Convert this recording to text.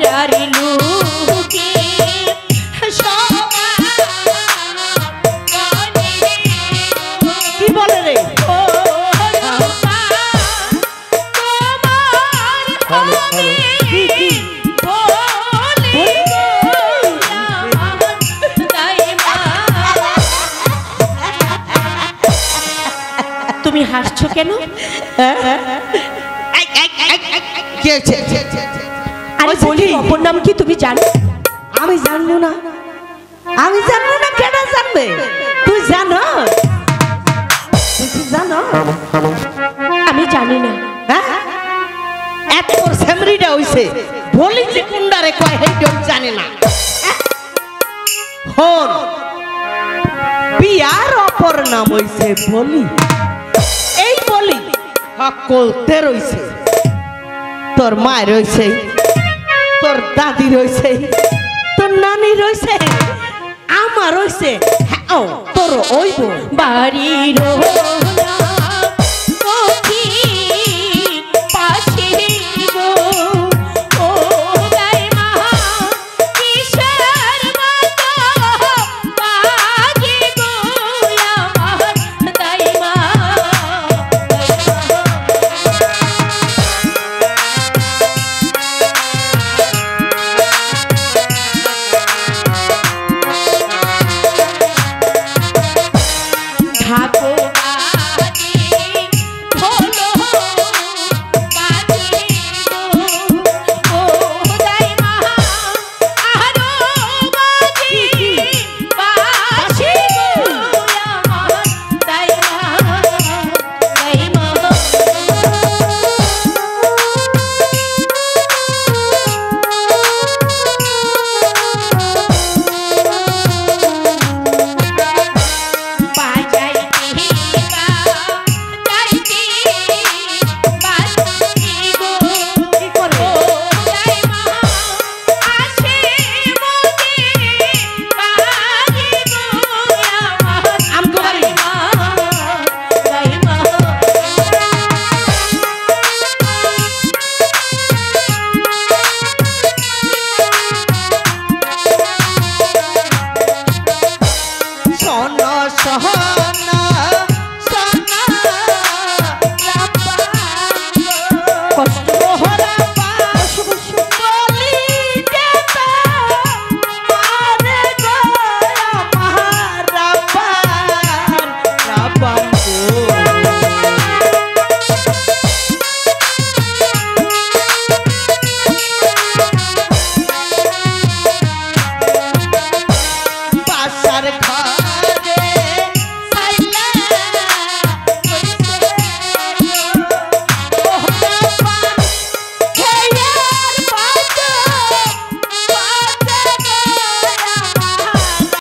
পাড়ার লোকে কি বলে রে তুমি হাসছো কেন? আরে বলি অপর নাম কি তুমি জানো? আমি জানবো না, আমি জানবো না, কেন জানবে? তুই জানো? তুই জানো? আমি জানি না। এত বড় সেমরিটা হইছে বলি যে কুন্ডারে কয় হেইডম জানে না। হন বিয়ার অপর নাম হইছে বলি। এই বলি সকলতে রইছে, তোর মা রইছে, তোর দাদি রইছে, তোর নানি রইছে, আমার রইছে, তোর ওইব বাড়ির